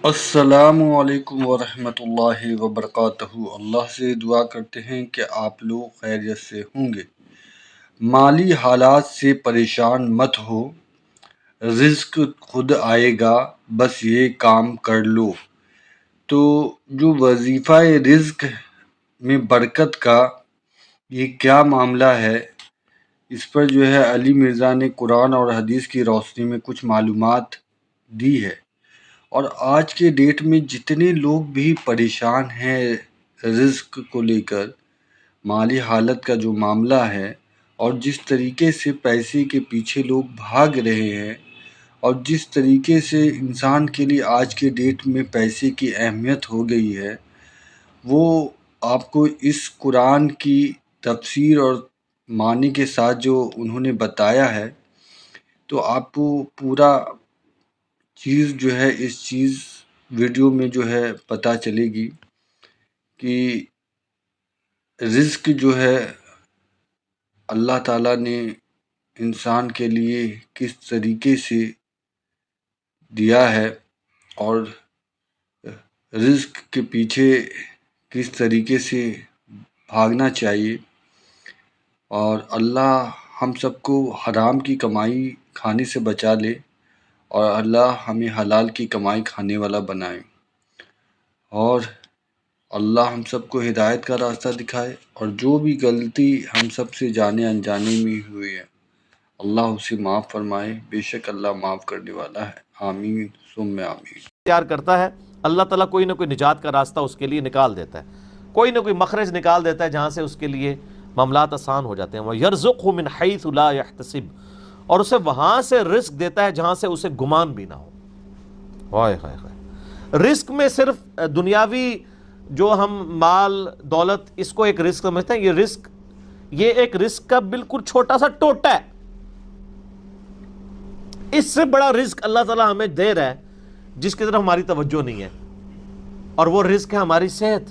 السلام علیکم ورحمۃ اللہ وبرکاتہ۔ اللہ سے دعا کرتے ہیں کہ آپ لوگ خیریت سے ہوں گے۔ مالی حالات سے پریشان مت ہو، رزق خود آئے گا، بس یہ کام کر لو۔ تو جو وظیفہ رزق میں برکت کا یہ کیا معاملہ ہے، اس پر جو ہے علی مرزا نے قرآن اور حدیث کی روشنی میں کچھ معلومات دی ہے۔ اور آج کے ڈیٹ میں جتنے لوگ بھی پریشان ہیں رزق کو لے کر، مالی حالت کا جو معاملہ ہے، اور جس طریقے سے پیسے کے پیچھے لوگ بھاگ رہے ہیں، اور جس طریقے سے انسان کے لیے آج کے ڈیٹ میں پیسے کی اہمیت ہو گئی ہے، وہ آپ کو اس قرآن کی تفسیر اور معنی کے ساتھ جو انہوں نے بتایا ہے، تو آپ کو پورا چیز جو ہے اس چیز ویڈیو میں جو ہے پتہ چلے گی کہ رزق جو ہے اللہ تعالیٰ نے انسان کے لیے کس طریقے سے دیا ہے، اور رزق کے پیچھے کس طریقے سے بھاگنا چاہیے، اور اللہ ہم سب کو حرام کی کمائی کھانے سے بچا لے، اور اللہ ہمیں حلال کی کمائی کھانے والا بنائے، اور اللہ ہم سب کو ہدایت کا راستہ دکھائے، اور جو بھی غلطی ہم سب سے جانے انجانے میں ہوئی ہے اللہ اسے معاف فرمائے، بے شک اللہ معاف کرنے والا ہے۔ آمین ثم آمین۔ تیار کرتا ہے اللہ تعالیٰ کوئی نہ کوئی نجات کا راستہ اس کے لیے نکال دیتا ہے، کوئی نہ کوئی مخرج نکال دیتا ہے جہاں سے اس کے لیے معاملات آسان ہو جاتے ہیں۔ وَيَرْزُقْهُ مِنْ حَيْثُ لَا يَحْتَسِبُ، اور اسے وہاں سے رزق دیتا ہے جہاں سے اسے گمان بھی نہ ہو۔ ہائے ہائے ہائے، رزق میں صرف دنیاوی جو ہم مال دولت اس کو ایک رزق سمجھتے ہیں، یہ ایک رزق کا بالکل چھوٹا سا ٹوٹا ہے۔ اس سے بڑا رزق اللہ تعالیٰ ہمیں دے رہا ہے جس کی طرف ہماری توجہ نہیں ہے، اور وہ رزق ہے ہماری صحت۔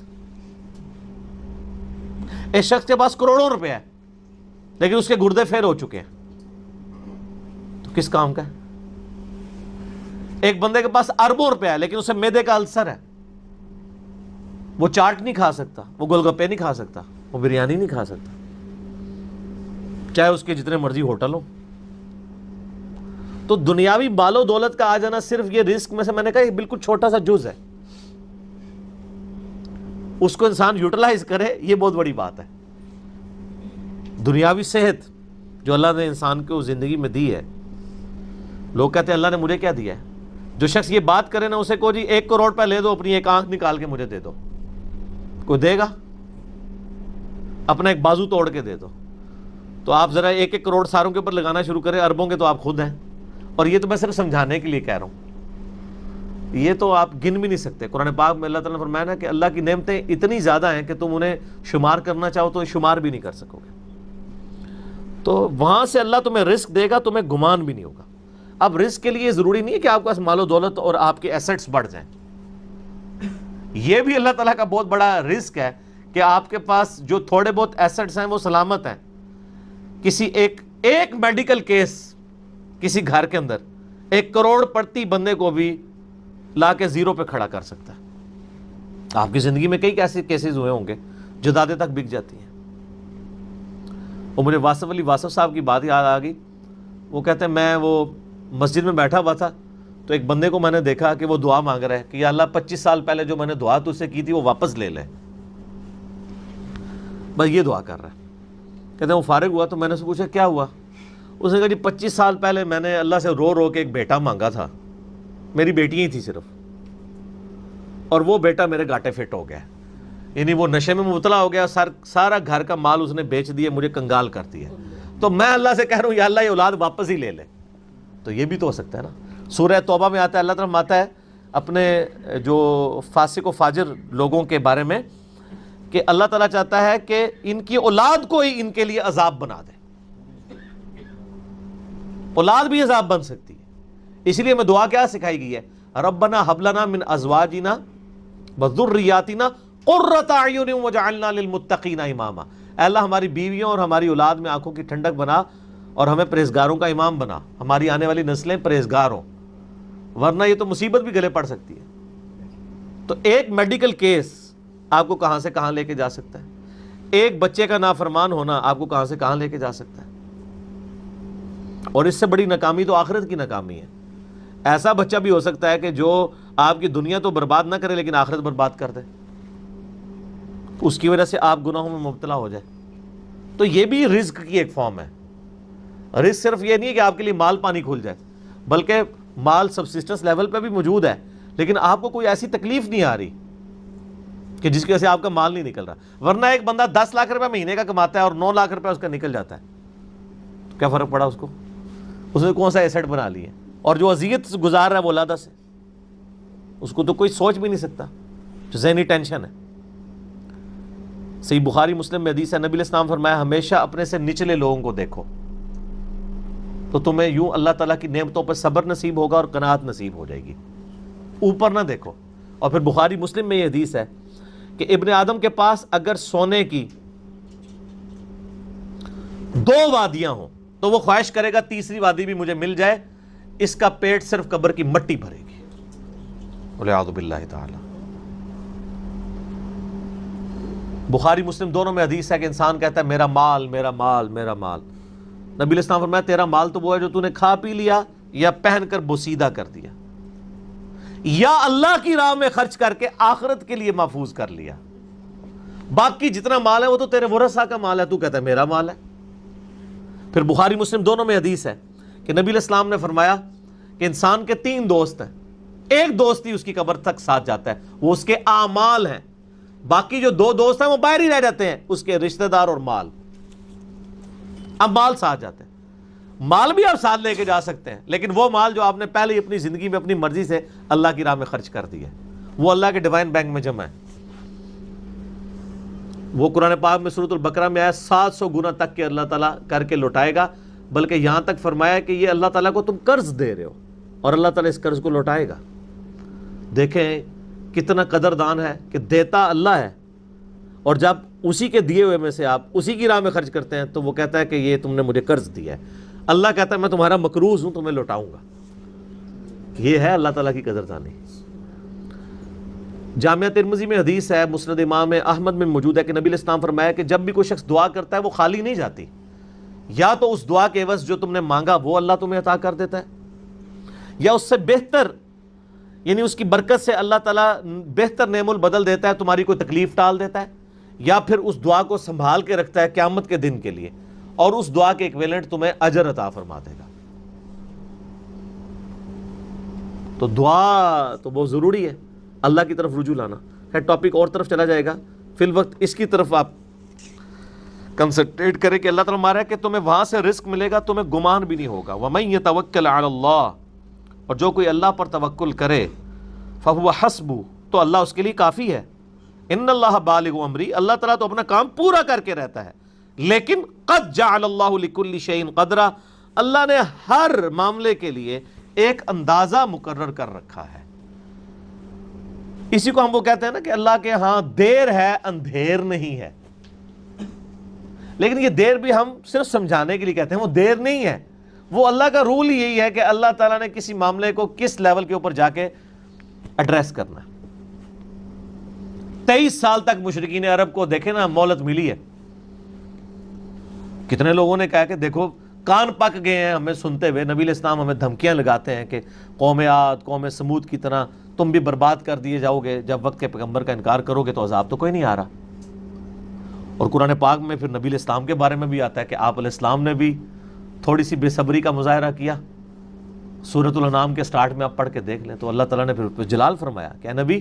ایک شخص کے پاس کروڑوں روپے ہے لیکن اس کے گردے فیل ہو چکے ہیں، تو کس کام کا ہے؟ ایک بندے کے پاس اربوں روپے ہے لیکن اسے معدے کا السر ہے، وہ چاٹ نہیں کھا سکتا، وہ گول گپے نہیں کھا سکتا، وہ بریانی نہیں کھا سکتا، چاہے اس کے جتنے مرضی ہوٹل ہوں۔ تو دنیاوی مال و دولت کا آ جانا صرف یہ رزق میں سے، میں نے کہا یہ بالکل چھوٹا سا جز ہے، اس کو انسان یوٹیلائز کرے یہ بہت بڑی بات ہے۔ دنیاوی صحت جو اللہ نے انسان کو زندگی میں دی ہے، لوگ کہتے ہیں اللہ نے مجھے کیا دیا ہے؟ جو شخص یہ بات کرے نا اسے کو جی 1 کروڑ روپے لے دو، اپنی ایک آنکھ نکال کے مجھے دے دو، کوئی دے گا؟ اپنا ایک بازو توڑ کے دے دو، تو آپ ذرا 1 کروڑ ساروں کے اوپر لگانا شروع کریں، اربوں کے تو آپ خود ہیں۔ اور یہ تو میں صرف سمجھانے کے لیے کہہ رہا ہوں، یہ تو آپ گن بھی نہیں سکتے۔ قرآن پاک میں اللہ تعالیٰ نے فرمایا نا کہ اللہ کی نعمتیں اتنی زیادہ ہیں کہ تم انہیں شمار کرنا چاہو تو شمار بھی نہیں کر سکو گے۔ تو وہاں سے اللہ تمہیں رزق دے گا، تمہیں گمان بھی نہیں ہوگا۔ اب رزق کے لیے ضروری نہیں ہے کہ آپ کے پاس مال و دولت اور آپ کے ایسٹس بڑھ جائیں، یہ بھی اللہ تعالیٰ کا بہت بڑا رزق ہے کہ آپ کے پاس جو تھوڑے بہت ایسٹس ہیں وہ سلامت ہیں۔ کسی ایک میڈیکل کیس کسی گھر کے اندر 1 کروڑ پڑتی بندے کو بھی لا کے زیرو پہ کھڑا کر سکتا ہے۔ آپ کی زندگی میں کئی ایسے کیسز ہوئے ہوں گے، جدادیں تک بک جاتی ہیں۔ وہ مجھے واصف علی واصف صاحب کی بات یاد آ گئی، وہ کہتے ہیں میں وہ مسجد میں بیٹھا ہوا تھا تو ایک بندے کو میں نے دیکھا کہ وہ دعا مانگ رہا ہے کہ یا اللہ 25 سال پہلے جو میں نے دعا تجھ سے کی تھی وہ واپس لے لے، بس یہ دعا کر رہا ہے۔ کہتے ہیں وہ فارغ ہوا تو میں نے اس سے پوچھا کیا ہوا؟ اس نے کہا جی 25 سال پہلے میں نے اللہ سے رو رو کے ایک بیٹا مانگا تھا، میری بیٹیاں ہی تھی صرف، اور وہ بیٹا میرے گاٹے فٹ ہو گیا، یعنی وہ نشے میں مبتلا ہو گیا، سارا گھر کا مال اس نے بیچ دیا، مجھے کنگال کر دیا، تو میں اللہ سے کہہ رہا ہوں یا اللہ یہ اولاد واپس ہی لے لے۔ تو یہ بھی تو ہو سکتا ہے نا۔ سورہ توبہ میں آتا ہے، اللہ تعالیٰ آتا ہے اپنے جو فاسق و فاجر لوگوں کے بارے میں کہ اللہ تعالیٰ چاہتا ہے کہ ان کی اولاد کو ہی ان کے لیے عذاب بنا دے۔ اولاد بھی عذاب بن سکتی ہے، اس لیے ہمیں دعا کیا سکھائی گئی ہے؟ ربنا ھب لنا من ازواجنا وذریاتنا قرۃ اعین واجعلنا للمتقین اماما۔ اے اللہ ہماری بیویوں اور ہماری اولاد میں آنکھوں کی ٹھنڈک بنا اور ہمیں پرہیزگاروں کا امام بنا، ہماری آنے والی نسلیں پرہیزگار ہوں، ورنہ یہ تو مصیبت بھی گلے پڑ سکتی ہے۔ تو ایک میڈیکل کیس آپ کو کہاں سے کہاں لے کے جا سکتا ہے، ایک بچے کا نافرمان ہونا آپ کو کہاں سے کہاں لے کے جا سکتا ہے. اور اس سے بڑی ناکامی تو آخرت کی ناکامی ہے. ایسا بچہ بھی ہو سکتا ہے کہ جو آپ کی دنیا تو برباد نہ کرے لیکن آخرت برباد کر دے، اس کی وجہ سے آپ گناہوں میں مبتلا ہو جائے. تو یہ بھی رزق کی ایک فارم ہے. رزق صرف یہ نہیں ہے کہ آپ کے لیے مال پانی کھل جائے، بلکہ مال سبسسٹنس لیول پہ بھی موجود ہے، لیکن آپ کو کوئی ایسی تکلیف نہیں آ رہی کہ جس کی وجہ سے آپ کا مال نہیں نکل رہا. ورنہ ایک بندہ 10 لاکھ روپے مہینے کا کماتا ہے اور 9 لاکھ روپے اس کا نکل جاتا ہے، تو کیا فرق پڑا اس کو؟ اس نے کون سا ایسٹ بنا لی ہے؟ اور جو اذیت گزار رہا ہے ولادہ سے، اس کو تو کوئی سوچ بھی نہیں سکتا، جو ذہنی ٹینشن ہے. صحیح بخاری مسلم میں حدیث ہے، نبی علیہ السلام فرمایا ہمیشہ اپنے سے نچلے لوگوں کو دیکھو تو تمہیں یوں اللہ تعالیٰ کی نعمتوں پر صبر نصیب ہوگا اور قناعت نصیب ہو جائے گی. اوپر نہ دیکھو. اور پھر بخاری مسلم میں یہ حدیث ہے کہ ابن آدم کے پاس اگر سونے کی 2 وادیاں ہوں تو وہ خواہش کرے گا تیسری وادی بھی مجھے مل جائے، اس کا پیٹ صرف قبر کی مٹی بھرے گی. والعیاذ باللہ تعالی. بخاری مسلم دونوں میں حدیث ہے کہ انسان کہتا ہے میرا مال میرا مال میرا مال. نبی علیہ السلام فرمایا تیرا مال تو وہ ہے جو تو نے کھا پی لیا یا پہن کر بوسیدہ کر دیا یا اللہ کی راہ میں خرچ کر کے آخرت کے لیے محفوظ کر لیا. باقی جتنا مال ہے وہ تو تیرے ورثہ کا مال ہے، تو کہتا ہے میرا مال ہے. پھر بخاری مسلم دونوں میں حدیث ہے کہ نبی علیہ السلام نے فرمایا کہ انسان کے 3 دوست ہیں، ایک دوست ہی اس کی قبر تک ساتھ جاتا ہے، وہ اس کے اعمال ہیں. باقی جو 2 دوست ہیں وہ باہر ہی رہ جاتے ہیں، اس کے رشتہ دار اور مال. اب مال ساتھ جاتے ہیں. مال بھی آپ ساتھ لے کے جا سکتے ہیں، لیکن وہ مال جو آپ نے پہلے ہی اپنی زندگی میں اپنی مرضی سے اللہ کی راہ میں خرچ کر دیا ہے، وہ اللہ کے ڈیوائن بینک میں جمع ہے. وہ قرآن پاک میں سورۃ البقرہ میں آیا 700 گنا تک کہ اللہ تعالیٰ کر کے لوٹائے گا، بلکہ یہاں تک فرمایا کہ یہ اللہ تعالیٰ کو تم قرض دے رہے ہو اور اللہ تعالیٰ اس قرض کو لوٹائے گا. دیکھیں کتنا قدردان ہے کہ دیتا اللہ ہے، اور جب اسی کے دیے ہوئے میں سے آپ اسی کی راہ میں خرچ کرتے ہیں تو وہ کہتا ہے کہ یہ تم نے مجھے قرض دیا ہے. اللہ کہتا ہے میں تمہارا مقروض ہوں، تمہیں لوٹاؤں گا. یہ ہے اللہ تعالیٰ کی قدردانی. جامعہ ترمذی میں حدیث ہے، مسند امام احمد میں موجود ہے کہ نبی علیہ السلام فرمایا کہ جب بھی کوئی شخص دعا کرتا ہے وہ خالی نہیں جاتی. یا تو اس دعا کے عوض جو تم نے مانگا وہ اللہ تمہیں عطا کر دیتا ہے، یا اس سے بہتر، یعنی اس کی برکت سے اللہ تعالیٰ بہتر نعم البدل دیتا ہے، تمہاری کوئی تکلیف ٹال دیتا ہے، یا پھر اس دعا کو سنبھال کے رکھتا ہے قیامت کے دن کے لیے، اور اس دعا کے ایکویلنٹ تمہیں اجر عطا فرما دے گا. تو دعا تو بہت ضروری ہے، اللہ کی طرف رجوع لانا. خیر ٹاپک اور طرف چلا جائے گا، فی الوقت اس کی طرف آپ کنسنٹریٹ کریں کہ اللہ تعالیٰ مارا ہے کہ تمہیں وہاں سے رزق ملے گا، تمہیں گمان بھی نہیں ہوگا. وَمَن يَتَوَكَّلْ عَلَى اللَّهِ، اور جو کوئی اللہ پر توکل کرے، فَهُوَ حَسْبُهُ، تو اللہ اس کے لیے کافی ہے. ان اللہ بالغ امری، اللہ تعالیٰ تو اپنا کام پورا کر کے رہتا ہے. لیکن قد جعل اللہ لکل شیء قدرا، اللہ نے ہر معاملے کے لیے ایک اندازہ مقرر کر رکھا ہے. اسی کو ہم وہ کہتے ہیں نا کہ اللہ کے ہاں دیر ہے اندھیر نہیں ہے. لیکن یہ دیر بھی ہم صرف سمجھانے کے لیے کہتے ہیں، وہ دیر نہیں ہے. وہ اللہ کا رول ہی یہی ہے کہ اللہ تعالیٰ نے کسی معاملے کو کس لیول کے اوپر جا کے ایڈریس کرنا ہے. 23 سال تک مشرکین عرب کو دیکھیں نا مہلت ملی ہے. کتنے لوگوں نے کہا کہ دیکھو کان پک گئے ہیں ہمیں سنتے ہوئے، نبی علیہ السلام ہمیں دھمکیاں لگاتے ہیں کہ قوم عاد قوم سمود کی طرح تم بھی برباد کر دیے جاؤ گے، جب وقت کے پیغمبر کا انکار کرو گے تو عذاب تو کوئی نہیں آ رہا. اور قرآن پاک میں پھر نبی علیہ السلام کے بارے میں بھی آتا ہے کہ آپ علیہ السلام نے بھی تھوڑی سی بے صبری کا مظاہرہ کیا. سورۃ الانعام کے سٹارٹ میں آپ پڑھ کے دیکھ لیں تو اللہ تعالیٰ نے پھر جلال فرمایا کہ اے نبی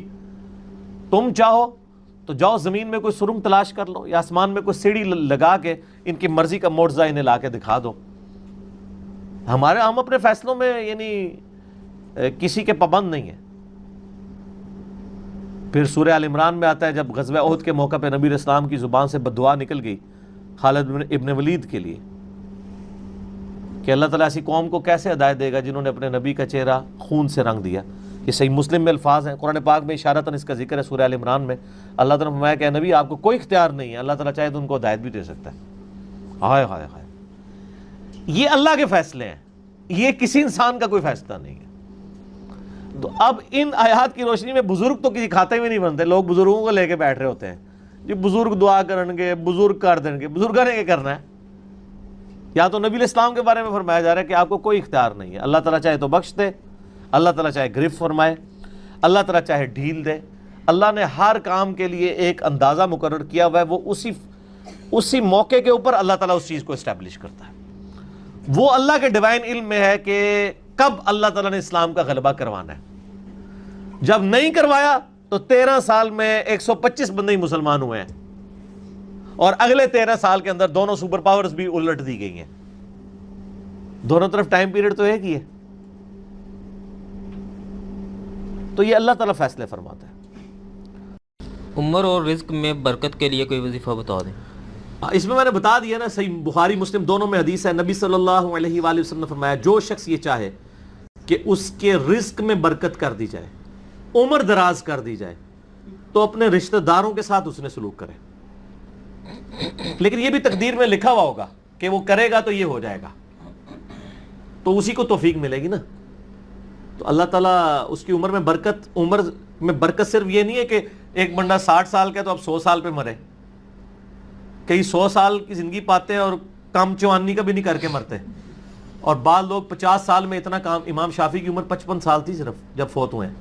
تم چاہو تو جاؤ زمین میں کوئی سرنگ تلاش کر لو یا آسمان میں کوئی سیڑھی لگا کے ان کی مرضی کا معجزہ انہیں لا کے دکھا دو. ہم اپنے فیصلوں میں یعنی کسی کے پابند نہیں ہیں. پھر سورہ آل عمران میں آتا ہے جب غزوہ احد کے موقع پہ نبی علیہ السلام کی زبان سے بددعا نکل گئی خالد ابن ولید کے لیے کہ اللہ تعالیٰ ایسی قوم کو کیسے ہدایت دے گا جنہوں نے اپنے نبی کا چہرہ خون سے رنگ دیا. یہ صحیح مسلم میں الفاظ ہیں، قرآن پاک میں اشارتاً اس کا ذکر ہے. سورہ آل عمران میں اللہ تعالیٰ نے فرمایا کہ نبی آپ کو کوئی اختیار نہیں ہے، اللہ تعالیٰ چاہے تو ان کو ہدایت بھی دے سکتا ہے. ہائے ہائے ہائے، یہ اللہ کے فیصلے ہیں، یہ کسی انسان کا کوئی فیصلہ نہیں ہے. تو اب ان آیات کی روشنی میں بزرگ تو کسی کھاتے میں نہیں بنتے، لوگ بزرگوں کو لے کے بیٹھ رہے ہوتے ہیں جی بزرگ دعا کریں گے، بزرگ کر دیں گے، بزرگوں نے کیا کرنا ہے؟ یا تو نبی علیہ السلام کے بارے میں فرمایا جا رہا ہے کہ آپ کو کوئی اختیار نہیں ہے، اللہ تعالیٰ چاہے تو بخش دے، اللہ تعالیٰ چاہے گرفت فرمائے، اللہ تعالیٰ چاہے ڈھیل دے، اللہ نے ہر کام کے لیے ایک اندازہ مقرر کیا ہوا ہے، وہ اسی موقع کے اوپر اللہ تعالیٰ اس چیز کو اسٹیبلش کرتا ہے۔ وہ اللہ کے ڈیوائن علم میں ہے کہ کب اللہ تعالیٰ نے اسلام کا غلبہ کروانا ہے۔ جب نہیں کروایا تو 13 سال میں 125 بندے ہی مسلمان ہوئے ہیں، اور اگلے 13 سال کے اندر دونوں سپر پاورز بھی الٹ دی گئی ہیں، دونوں طرف ٹائم پیریڈ تو ایک ہی ہے۔ تو یہ اللہ تعالیٰ فیصلے فرماتا ہے۔ عمر اور رزق میں برکت کے لیے کوئی وظیفہ بتا دیں۔ اس میں نے بتا دیا نا، صحیح بخاری مسلم دونوں میں حدیث ہے، نبی صلی اللہ علیہ وآلہ وسلم نے فرمایا جو شخص یہ چاہے کہ اس کے رزق میں برکت کر دی جائے، عمر دراز کر دی جائے، تو اپنے رشتہ داروں کے ساتھ اس نے سلوک کرے، لیکن یہ بھی تقدیر میں لکھا ہوا ہوگا کہ وہ کرے گا تو یہ ہو جائے گا، تو اسی کو توفیق ملے گی نا۔ تو اللہ تعالیٰ اس کی عمر میں برکت صرف یہ نہیں ہے کہ ایک بندہ 60 سال کا تو اب 100 سال پہ مرے، کئی 100 سال کی زندگی پاتے ہیں اور کام چوانی کا بھی نہیں کر کے مرتے، اور بعض لوگ 50 سال میں اتنا کام، امام شافعی کی عمر 55 سال تھی صرف جب فوت ہوئے ہیں،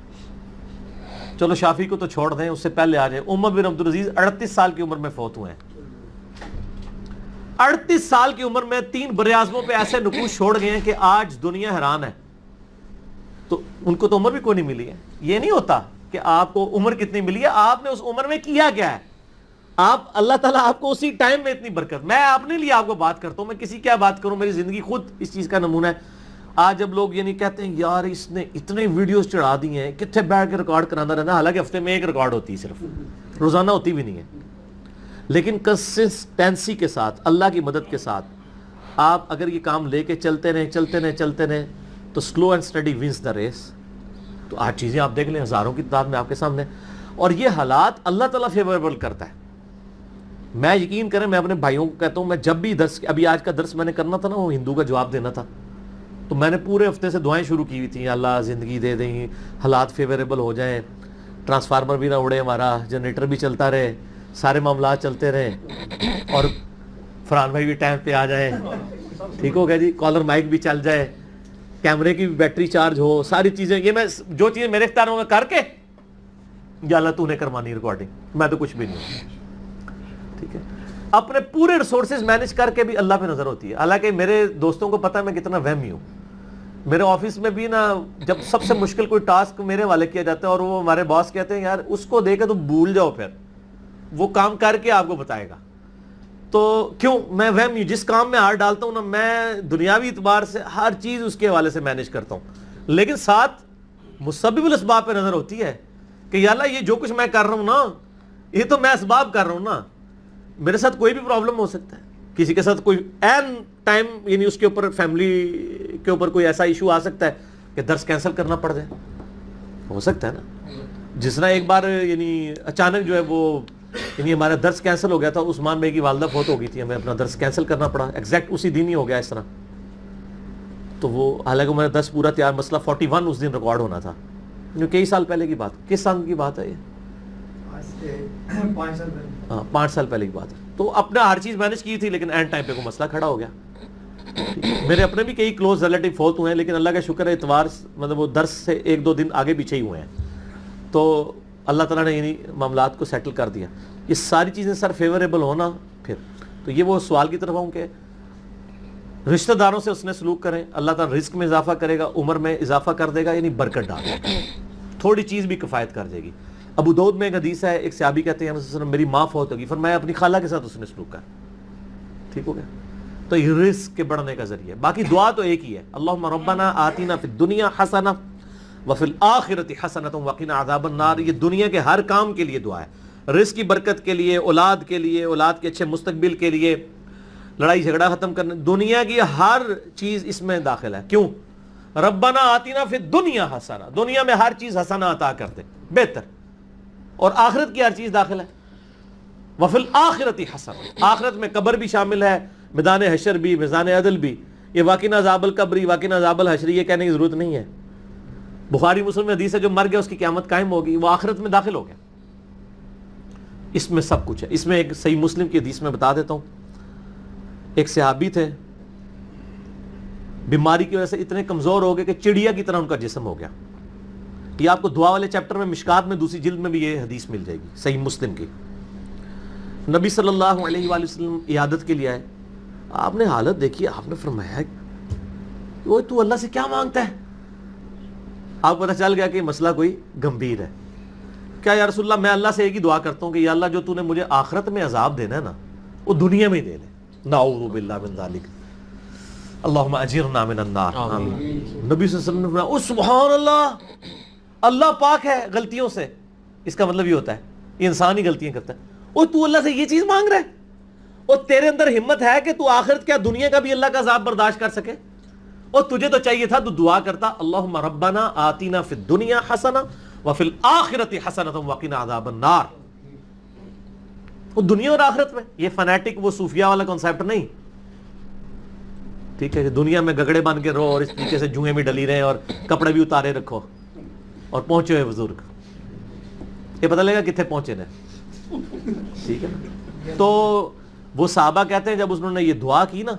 چلو شافعی کو تو چھوڑ دیں، اس سے پہلے آ جائیں، عمر بن عبدالعزیز 38 سال کی عمر میں فوت ہوئے ہیں۔ 38 سال کی عمر میں 3 براعظموں پہ ایسے نقوش چھوڑ گئے ہیں کہ آج دنیا حیران ہے۔ تو ان کو تو عمر بھی کوئی نہیں ملی ہے۔ یہ نہیں ہوتا کہ آپ کو عمر کتنی ملی ہے، آپ نے اس عمر میں کیا کیا ہے، آپ اللہ تعالیٰ آپ کو اسی ٹائم میں اتنی برکت۔ میں اپنے لیے آپ کو بات کرتا ہوں، میں کسی کیا بات کروں، میری زندگی خود اس چیز کا نمونہ ہے۔ آج جب لوگ یہ نہیں کہتے ہیں یار اس نے اتنے ویڈیوز چڑھا دی ہیں، کتنے بیٹھ کے ریکارڈ کرانا رہنا، حالانکہ ہفتے میں ایک ریکارڈ ہوتی ہے، صرف روزانہ ہوتی بھی نہیں ہے، لیکن کنسسٹنسی کے ساتھ، اللہ کی مدد کے ساتھ آپ اگر یہ کام لے کے چلتے رہیں تو slow and steady wins the race. تو آج چیزیں آپ دیکھ لیں ہزاروں کی تعداد میں آپ کے سامنے، اور یہ حالات اللہ تعالیٰ فیوریبل کرتا ہے۔ میں یقین کریں، میں اپنے بھائیوں کو کہتا ہوں، میں جب بھی درس، ابھی آج کا درس میں نے کرنا تھا نا، وہ ہندو کا جواب دینا تھا، تو میں نے پورے ہفتے سے دعائیں شروع کی ہوئی تھیں، اللہ زندگی دے دیں، حالات فیوریبل ہو جائیں، ٹرانسفارمر بھی نہ اڑے ہمارا، جنریٹر بھی چلتا رہے، سارے معاملات چلتے رہیں، اور فرحان بھائی بھی ٹائم پہ آ جائیں، ٹھیک ہو گیا جی، کالر مائک بھی چل جائے، کیمرے کی بیٹری چارج ہو، ساری چیزیں، یہ میں جو چیزیں میرے اختیار ہوں گے کر کے، یا اللہ تو نے کروانی ریکارڈنگ، میں تو کچھ بھی نہیں ہوں، ٹھیک ہے۔ اپنے پورے ریسورسز مینج کر کے بھی اللہ پہ نظر ہوتی ہے۔ حالانکہ میرے دوستوں کو پتہ ہے میں کتنا وہمی ہوں، میرے آفس میں بھی نا جب سب سے مشکل کوئی ٹاسک میرے والے کیا جاتا ہے اور وہ ہمارے باس کہتے ہیں یار اس کو دے کے تو بھول جاؤ، پھر وہ کام کر کے آپ کو بتائے گا، تو کیوں میں وہم ہوں، جس کام میں ہاتھ ڈالتا ہوں نا میں دنیاوی اعتبار سے ہر چیز اس کے حوالے سے مینج کرتا ہوں، لیکن ساتھ مسبب الاسباب پہ نظر ہوتی ہے کہ یا اللہ یہ جو کچھ میں کر رہا ہوں نا یہ تو میں اسباب کر رہا ہوں نا، میرے ساتھ کوئی بھی پرابلم ہو سکتا ہے، کسی کے ساتھ کوئی این ٹائم یعنی اس کے اوپر فیملی کے اوپر کوئی ایسا ایشو آ سکتا ہے کہ درس کینسل کرنا پڑ جائے، ہو سکتا ہے نا۔ جس طرح ایک بار یعنی اچانک جو ہے وہ یعنی ہمارا درس کینسل ہو گیا تھا، عثمان بھائی کی والدہ فوت ہو گئی تھی، ہمیں اپنا درس کینسل کرنا پڑا، ایگزیکٹ اسی دن ہی ہو گیا اس طرح، تو وہ حالانکہ میرا درس پورا تیار، مسئلہ 41 اس دن ریکارڈ ہونا تھا، جو کئی سال پہلے کی بات، کس سال کی بات ہے یہ؟ 5 سال پہلے، ہاں 5 سال پہلے کی بات ہے۔ تو اپنا ہر چیز مینج کی تھی، لیکن اینڈ ٹائم پہ کوئی مسئلہ کھڑا ہو گیا۔ میرے اپنے بھی کئی کلوز ریلیٹیو فوت ہوئے ہیں، لیکن اللہ کا شکر ہے اتوار مطلب وہ درس سے 1-2 دن آگے پیچھے ہی ہوئے ہیں، تو اللہ تعالیٰ نے یعنی معاملات کو سیٹل کر دیا۔ یہ ساری چیزیں سر فیوریبل ہونا، پھر تو یہ وہ سوال کی طرف آؤں کہ رشتہ داروں سے اس نے سلوک کریں، اللہ تعالیٰ رزق میں اضافہ کرے گا، عمر میں اضافہ کر دے گا، یعنی برکت ڈال دے گا، تھوڑی چیز بھی کفایت کر جائے گی۔ ابو داؤد میں ایک حدیث ہے، ایک صحابی کہتے ہیں میری ماں فوت ہوگی، فرمایا اپنی خالہ کے ساتھ اس نے سلوک کر، ٹھیک ہو گیا۔ تو یہ رزق کے بڑھنے کا ذریعہ ہے، باقی دعا تو ایک ہی ہے، اللہم ربنا آتنا فی الدنیا حسنہ وفی الآخرۃ حسنۃ وقنا عذاب النار۔ یہ دنیا کے ہر کام کے لیے دعا ہے، رزق کی برکت کے لیے، اولاد کے لیے، اولاد کے اچھے مستقبل کے لیے، لڑائی جھگڑا ختم کرنے، دنیا کی ہر چیز اس میں داخل ہے۔ کیوں؟ ربنا آتنا فی الدنیا حسنہ، دنیا میں ہر چیز حسنہ عطا کر دے، بہتر، اور آخرت کی ہر چیز داخل ہے، وفی الآخرۃ حسنہ، آخرت میں قبر بھی شامل ہے، میدان حشر بھی، میزان عدل بھی۔ یہ واقعی عذاب القبری، واقعی عذاب الحشری یہ کہنے کی ضرورت نہیں ہے، بخاری مسلم میں حدیث ہے جو مر گیا اس کی قیامت قائم ہوگی، وہ آخرت میں داخل ہو گیا. اس میں سب کچھ ہے. اس میں ایک صحیح مسلم کی حدیث میں بتا دیتا ہوں. ایک صحابی تھے، بیماری کی وجہ سے اتنے کمزور ہو گئے کہ چڑیا کی طرح ان کا جسم ہو گیا. یہ آپ کو دعا والے چیپٹر میں مشکات میں دوسری جلد میں بھی یہ حدیث مل جائے گی صحیح مسلم کی. نبی صلی اللہ علیہ وآلہ وسلم عیادت کے لیے آئے. آپ نے حالت دیکھی، آپ نے فرمایا وہ تو اللہ سے کیا مانگتا ہے؟ آپ کو پتہ چل گیا کہ یہ مسئلہ کوئی گمبھیر ہے. کیا یا رسول اللہ، میں اللہ سے ایک ہی دعا کرتا ہوں کہ یا اللہ جو تو نے مجھے آخرت میں عذاب دینا ہے نا وہ دنیا میں ہی دے لے. نعوذ باللہ من ذالک، اللہم اجرنا من النار. آمین. نبی صلی اللہ علیہ وسلم نے فرمایا او سبحان اللہ، اللہ پاک ہے غلطیوں سے. اس کا مطلب یہ ہوتا ہے یہ انسان ہی غلطیاں کرتا ہے. او تو اللہ سے یہ چیز مانگ رہا ہے، اور تیرے اندر ہمت ہے کہ تو آخرت کیا دنیا کا بھی اللہ کا عذاب برداشت کر سکے؟ اور تجھے تو چاہیے تھا تو دعا کرتا اللہم ربنا آتینا فی الدنیا حسنہ وفی الآخرۃ حسنۃ وقنا عذاب النار. وہ دنیا اور آخرت میں، یہ فنیٹک وہ صوفیہ والا کنسیپٹ نہیں. ٹھیک ہے، دنیا میں گگڑے بن کے رہو اور اس طریقے سے جوئیں بھی ڈلی رہے اور کپڑے بھی اتارے رکھو اور پہنچے ہوئے بزرگ، یہ پتہ لگا کتنے پہنچے نا. ٹھیک ہے نا. تو وہ صحابہ کہتے ہیں جب انہوں نے یہ دعا کی نا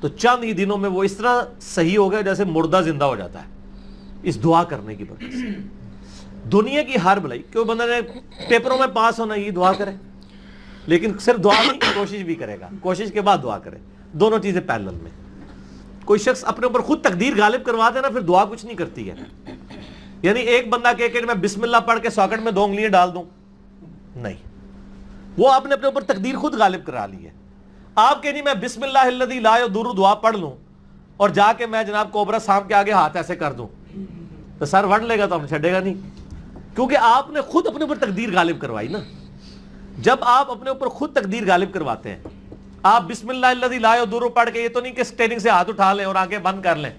تو چند ہی دنوں میں وہ اس طرح صحیح ہو گیا جیسے مردہ زندہ ہو جاتا ہے اس دعا کرنے کی برکت سے. دنیا کی ہر بھلائی، کیوں بندہ نے پیپروں میں پاس ہونا یہ دعا کرے، لیکن صرف دعا نہیں، کوشش بھی کرے گا، کوشش کے بعد دعا کرے، دونوں چیزیں پیرلل میں. کوئی شخص اپنے اوپر خود تقدیر غالب کروا دے نا پھر دعا کچھ نہیں کرتی ہے. یعنی ایک بندہ کہے کہ میں بسم اللہ پڑھ کے ساکٹ میں 2 انگلیاں ڈال دوں، نہیں، وہ آپ نے اپنے اوپر تقدیر خود غالب کرا لی ہے. آپ کہ نہیں میں بسم اللہ الذی لا یضر دعا پڑھ لوں اور جا کے میں جناب کوبرا سانپ کے آگے ہاتھ ایسے کر دوں تو سر وڑ لے گا تو ہم چھڑے گا نہیں، کیونکہ آپ نے خود اپنے اوپر تقدیر غالب کروائی نا. جب آپ اپنے اوپر خود تقدیر غالب کرواتے ہیں، آپ بسم اللہ الذی لا یضر پڑھ کے یہ تو نہیں کہ اسٹیئرنگ سے ہاتھ اٹھا لیں اور آنکھیں بند کر لیں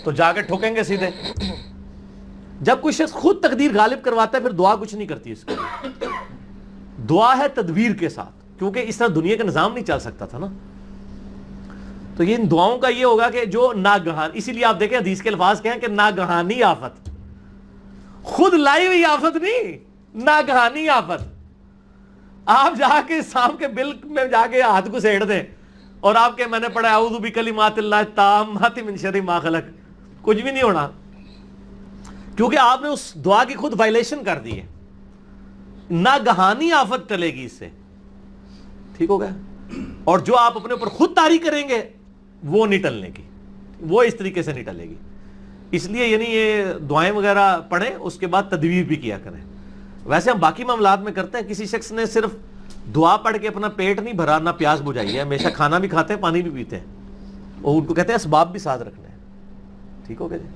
تو جا کے ٹھوکیں گے سیدھے. جب کوئی شخص خود تقدیر غالب کرواتا ہے پھر دعا کچھ نہیں کرتی. اس کے دعا ہے تدبیر کے ساتھ، کیونکہ اس طرح دنیا کا نظام نہیں چل سکتا تھا نا. تو یہ ان دعاؤں کا یہ ہوگا کہ جو ناگہان، اسی لیے آپ دیکھیں حدیث کے الفاظ کہیں کہ ناگہانی آفت، خود لائی ہوئی آفت نہیں، ناگہانی آفت. آپ جا کے سانپ کے بل میں جا کے ہاتھ کو سیڑ دیں اور آپ کے میں نے پڑھا اعوذ بکلمات اللہ التامات من شر ما خلق، کچھ بھی نہیں ہونا، کیونکہ آپ نے اس دعا کی خود وائلیشن کر دی ہے. ناگہانی آفت ٹلے گی اس سے. ٹھیک ہو گیا. اور جو آپ اپنے اوپر خود طاری کریں گے وہ نہیں ٹلنے کی، وہ اس طریقے سے نہیں ٹلے گی. اس لیے یعنی یہ دعائیں وغیرہ پڑھیں، اس کے بعد تدبیر بھی کیا کریں. ویسے ہم باقی معاملات میں کرتے ہیں، کسی شخص نے صرف دعا پڑھ کے اپنا پیٹ نہیں بھرا نہ پیاس بجھائی ہے، ہمیشہ کھانا بھی کھاتے ہیں پانی بھی پیتے ہیں، اور ان کو کہتے ہیں اسباب بھی ساتھ رکھنے ہیں. ٹھیک ہو گیا جی.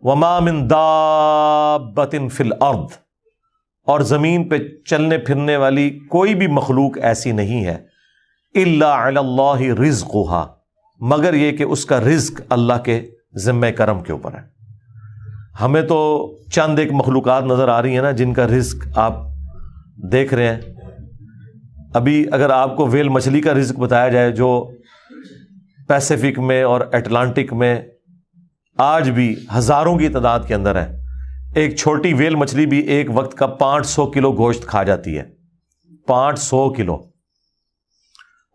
وما من دابۃ فی الارض، اور زمین پہ چلنے پھرنے والی کوئی بھی مخلوق ایسی نہیں ہے الا علی اللہ رزقھا، مگر یہ کہ اس کا رزق اللہ کے ذمہ کرم کے اوپر ہے. ہمیں تو چند ایک مخلوقات نظر آ رہی ہیں نا جن کا رزق آپ دیکھ رہے ہیں. ابھی اگر آپ کو ویل مچھلی کا رزق بتایا جائے جو پیسیفک میں اور اٹلانٹک میں آج بھی ہزاروں کی تعداد کے اندر ہے، ایک چھوٹی ویل مچھلی بھی ایک وقت کا 500 کلو گوشت کھا جاتی ہے، 500 کلو.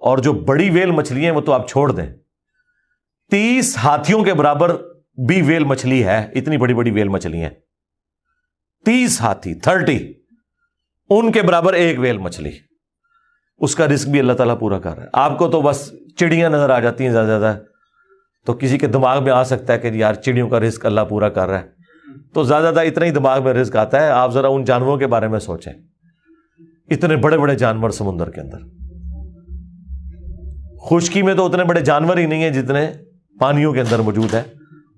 اور جو بڑی ویل مچھلی ہیں وہ تو آپ چھوڑ دیں، 30 ہاتھیوں کے برابر بھی ویل مچھلی ہے. اتنی بڑی بڑی ویل مچھلی ہیں، 30 ہاتھی 30 ان کے برابر ایک ویل مچھلی. اس کا رزق بھی اللہ تعالیٰ پورا کر رہا ہے. آپ کو تو بس چڑیاں نظر آ جاتی ہیں زیادہ زیادہ، تو کسی کے دماغ میں آ سکتا ہے کہ یار چڑیوں کا رزق اللہ پورا کر رہا ہے، تو زیادہ زیادہ اتنا ہی دماغ میں رزق آتا ہے. آپ ذرا ان جانوروں کے بارے میں سوچیں، اتنے بڑے بڑے جانور سمندر کے اندر. خشکی میں تو اتنے بڑے جانور ہی نہیں ہیں جتنے پانیوں کے اندر موجود ہیں،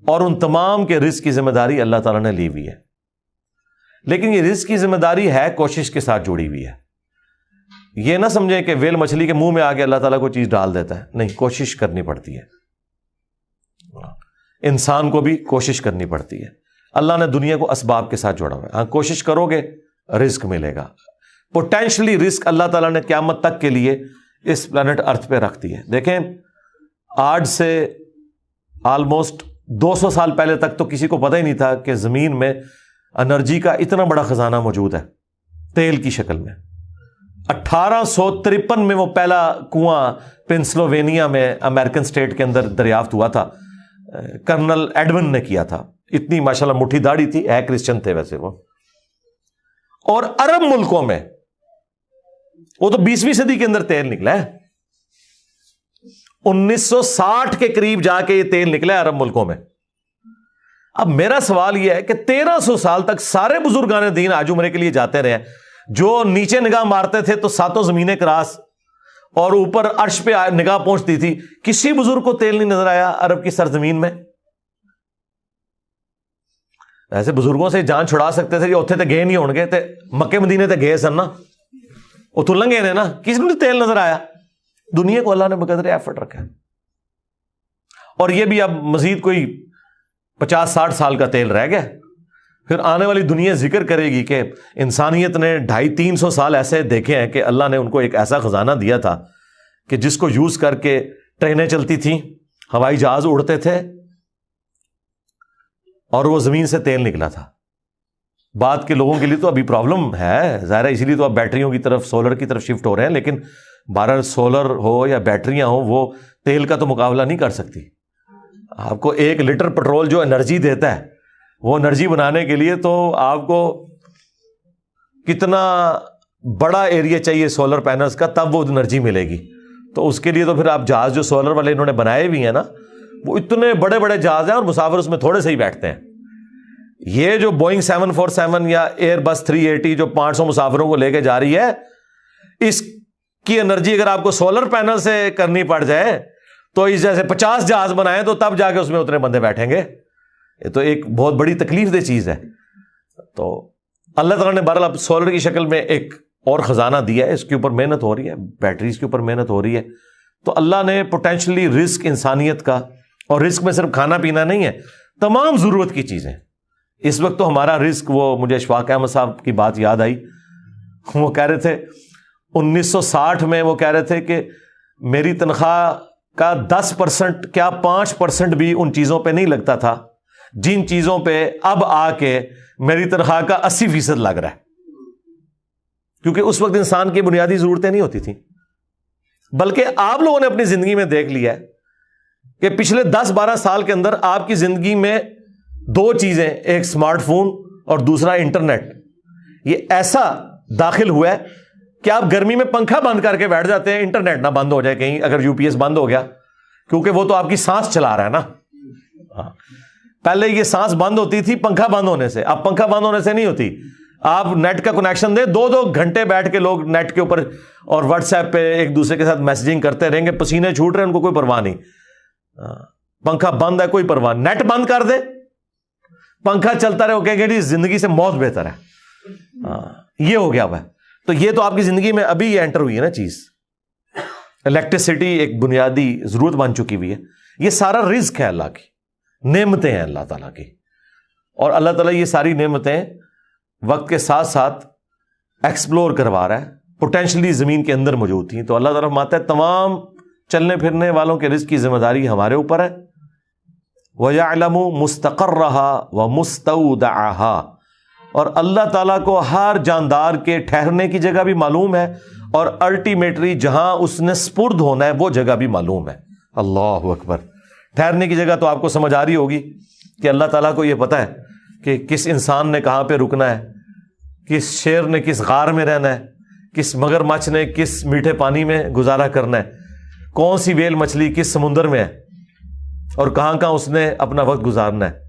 اور ان تمام کے رزق کی ذمہ داری اللہ تعالیٰ نے لی ہوئی ہے. لیکن یہ رزق کی ذمہ داری ہے کوشش کے ساتھ جڑی ہوئی ہے. یہ نہ سمجھیں کہ ویل مچھلی کے منہ میں آ کے اللہ تعالیٰ کوئی چیز ڈال دیتا ہے، نہیں، کوشش کرنی پڑتی ہے. انسان کو بھی کوشش کرنی پڑتی ہے. اللہ نے دنیا کو اسباب کے ساتھ جوڑا ہوا ہے. ہاں کوشش کرو گے رزق ملے گا. پوٹینشلی رزق اللہ تعالیٰ نے قیامت تک کے لیے اس پلانٹ ارتھ پہ رکھ دی ہے. دیکھیں آج سے آلموسٹ 200 سال پہلے تک تو کسی کو پتہ ہی نہیں تھا کہ زمین میں انرجی کا اتنا بڑا خزانہ موجود ہے تیل کی شکل میں۔ 1853 میں وہ پہلا کنواں پنسلوینیا میں امریکن سٹیٹ کے اندر دریافت ہوا تھا، کرنل ایڈون نے کیا تھا۔ اتنی ماشاءاللہ مٹھی داڑھی تھی، ہے کرسچن تھے ویسے وہ۔ اور عرب ملکوں میں وہ تو 20ویں صدی کے اندر تیل نکلا ہے، 1960 کے قریب جا کے یہ تیل نکلا ہے عرب ملکوں میں۔ اب میرا سوال یہ ہے کہ 1300 سال تک سارے بزرگان دین آج عمرے کے لیے جاتے رہے، جو نیچے نگاہ مارتے تھے تو ساتوں زمینیں کراس اور اوپر عرش پہ نگاہ پہنچتی تھی، کسی بزرگ کو تیل نہیں نظر آیا عرب کی سرزمین میں۔ ایسے بزرگوں سے جان چھڑا سکتے تھے، یہ اتنے تے گئے نہیں ہون گے، تے مکے مدینے تے گئے سن نا، وہ تو لنگے نے نا، کسی کو نہیں تیل نظر آیا۔ دنیا کو اللہ نے بقدر ایفرٹ رکھا ہے، اور یہ بھی اب مزید کوئی 50-60 سال کا تیل رہ گیا۔ پھر آنے والی دنیا ذکر کرے گی کہ انسانیت نے 250-300 سال ایسے دیکھے ہیں کہ اللہ نے ان کو ایک ایسا خزانہ دیا تھا کہ جس کو یوز کر کے ٹرینیں چلتی تھیں، ہوائی جہاز اڑتے تھے، اور وہ زمین سے تیل نکلا تھا۔ بعد کے لوگوں کے لیے تو ابھی پرابلم ہے ظاہر ہے، اسی لیے تو اب بیٹریوں کی طرف، سولر کی طرف شفٹ ہو رہے ہیں، لیکن بہرحال سولر ہو یا بیٹریاں ہوں، وہ تیل کا تو مقابلہ نہیں کر سکتی۔ آپ کو 1 لیٹر پٹرول جو انرجی دیتا ہے، وہ انرجی بنانے کے لیے تو آپ کو کتنا بڑا ایریا چاہیے سولر پینلز کا، تب وہ انرجی ملے گی۔ تو اس کے لیے تو پھر آپ جہاز جو سولر والے انہوں نے بنائے بھی ہیں نا، وہ اتنے بڑے بڑے جہاز ہیں اور مسافر اس میں تھوڑے سے ہی بیٹھتے ہیں۔ یہ جو بوئنگ 747 یا ایئر بس 380 جو 500 مسافروں کو لے کے جا رہی ہے، اس کی انرجی اگر آپ کو سولر پینل سے کرنی پڑ جائے تو اس جیسے 50 جہاز بنائیں تو تب جا کے اس میں اتنے بندے بیٹھیں گے۔ یہ تو ایک بہت بڑی تکلیف دہ چیز ہے۔ تو اللہ تعالیٰ نے بہرحال اب سولر کی شکل میں ایک اور خزانہ دیا ہے، اس کے اوپر محنت ہو رہی ہے، بیٹریز کے اوپر محنت ہو رہی ہے۔ تو اللہ نے پوٹینشلی رزق انسانیت کا، اور رزق میں صرف کھانا پینا نہیں ہے، تمام ضرورت کی چیزیں۔ اس وقت تو ہمارا رزق، وہ مجھے اشفاق احمد صاحب کی بات یاد آئی، وہ کہہ رہے تھے 1960 میں وہ کہہ رہے تھے کہ میری تنخواہ کا 10% کیا 5% بھی ان چیزوں پہ نہیں لگتا تھا جن چیزوں پہ اب آ کے میری تنخواہ کا 80% لگ رہا ہے، کیونکہ اس وقت انسان کی بنیادی ضرورتیں نہیں ہوتی تھیں۔ بلکہ آپ لوگوں نے اپنی زندگی میں دیکھ لیا ہے کہ پچھلے 10-12 سال کے اندر آپ کی زندگی میں 2 چیزیں، ایک اسمارٹ فون اور دوسرا انٹرنیٹ، یہ ایسا داخل ہوا ہے کہ آپ گرمی میں پنکھا بند کر کے بیٹھ جاتے ہیں، انٹرنیٹ نہ بند ہو جائے کہیں، اگر UPS بند ہو گیا، کیونکہ وہ تو آپ کی سانس چلا رہا ہے نا۔ ہاں، پہلے یہ سانس بند ہوتی تھی پنکھا بند ہونے سے، اب پنکھا بند ہونے سے نہیں ہوتی۔ آپ نیٹ کا کنیکشن دیں، 2-2 گھنٹے بیٹھ کے لوگ نیٹ کے اوپر اور واٹس ایپ پہ ایک دوسرے کے ساتھ میسجنگ کرتے رہیں گے، پسینے چھوٹ رہے ہیں، ان کو کوئی پرواہ نہیں۔ پنکھا بند ہے، کوئی پرواہ، نیٹ بند کر دے، پنکھا چلتا رہے، کہیں گے جی زندگی سے موت بہتر ہے۔ یہ ہو گیا ہوا ہے۔ تو یہ تو آپ کی زندگی میں ابھی یہ انٹر ہوئی ہے نا چیز، الیکٹریسٹی ایک بنیادی ضرورت بن چکی ہوئی ہے۔ یہ سارا رزق ہے اللہ کی، نعمتیں ہیں اللہ تعالیٰ کی، اور اللہ تعالیٰ یہ ساری نعمتیں وقت کے ساتھ ساتھ ایکسپلور کروا رہا ہے، پوٹینشلی زمین کے اندر موجود تھیں۔ تو اللہ تعالیٰ فرماتا ہے تمام چلنے پھرنے والوں کے رزق کی ذمہ داری ہمارے اوپر ہے۔ وَيَعْلَمُ مُسْتَقَرَّهَا وَمُسْتَوْدَعَهَا، اور اللہ تعالیٰ کو ہر جاندار کے ٹھہرنے کی جگہ بھی معلوم ہے، اور الٹیمیٹلی جہاں اس نے سپرد ہونا ہے وہ جگہ بھی معلوم ہے۔ اللہ اکبر۔ ٹھہرنے کی جگہ تو آپ کو سمجھ آ رہی ہوگی کہ اللہ تعالیٰ کو یہ پتا ہے کہ کس انسان نے کہاں پہ رکنا ہے، کس شیر نے کس غار میں رہنا ہے، کس مگر مچھ نے کس میٹھے پانی میں گزارا کرنا ہے، کون سی ویل مچھلی کس سمندر میں ہے، اور کہاں کہاں اس نے اپنا وقت گزارنا ہے۔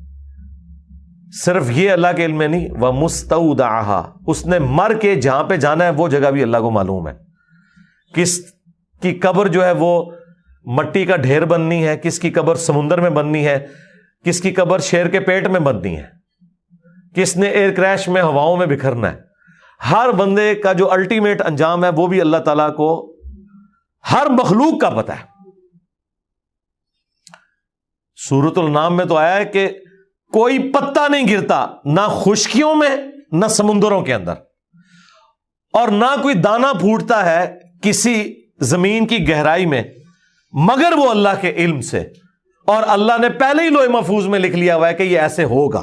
صرف یہ اللہ کے علم میں نہیں، وَمُسْتَوْدَعَهَا، اس نے مر کے جہاں پہ جانا ہے وہ جگہ بھی اللہ کو معلوم ہے۔ کس کی قبر جو ہے وہ مٹی کا ڈھیر بننی ہے، کس کی قبر سمندر میں بننی ہے، کس کی قبر شیر کے پیٹ میں بننی ہے، کس نے ایئر کریش میں ہواؤں میں بکھرنا ہے۔ ہر بندے کا جو الٹیمیٹ انجام ہے وہ بھی اللہ تعالیٰ کو ہر مخلوق کا پتہ ہے۔ سورۃ النام میں تو آیا ہے کہ کوئی پتا نہیں گرتا، نہ خشکیوں میں نہ سمندروں کے اندر، اور نہ کوئی دانہ پھوٹتا ہے کسی زمین کی گہرائی میں، مگر وہ اللہ کے علم سے اور اللہ نے پہلے ہی لوح محفوظ میں لکھ لیا ہوا ہے کہ یہ ایسے ہوگا.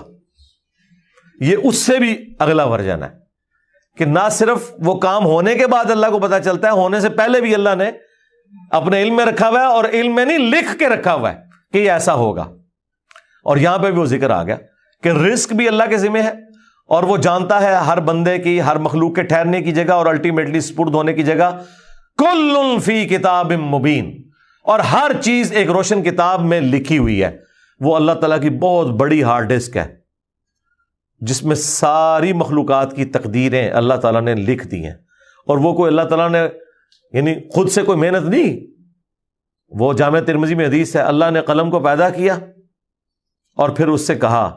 یہ اس سے بھی اگلا ورژن ہے کہ نہ صرف وہ کام ہونے کے بعد اللہ کو پتا چلتا ہے, ہونے سے پہلے بھی اللہ نے اپنے علم میں رکھا ہوا ہے, اور علم میں نہیں لکھ کے رکھا ہوا ہے کہ یہ ایسا ہوگا. اور یہاں پہ بھی وہ ذکر آ گیا کہ رزق بھی اللہ کے ذمہ ہے, اور وہ جانتا ہے ہر بندے کی, ہر مخلوق کے ٹھہرنے کی جگہ اور الٹیمیٹلی سپرد ہونے کی جگہ. کل فی کتاب مبین, اور ہر چیز ایک روشن کتاب میں لکھی ہوئی ہے. وہ اللہ تعالیٰ کی بہت بڑی ہارڈ ڈسک ہے جس میں ساری مخلوقات کی تقدیریں اللہ تعالیٰ نے لکھ دی ہیں. اور وہ کوئی اللہ تعالیٰ نے یعنی خود سے کوئی محنت نہیں, وہ جامع ترمذی میں حدیث ہے, اللہ نے قلم کو پیدا کیا اور پھر اس سے کہا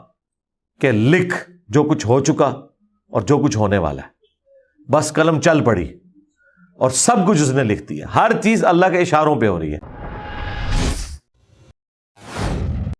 کہ لکھ جو کچھ ہو چکا اور جو کچھ ہونے والا ہے. بس قلم چل پڑی اور سب کچھ اس نے لکھ دیا. ہر چیز اللہ کے اشاروں پہ ہو رہی ہے.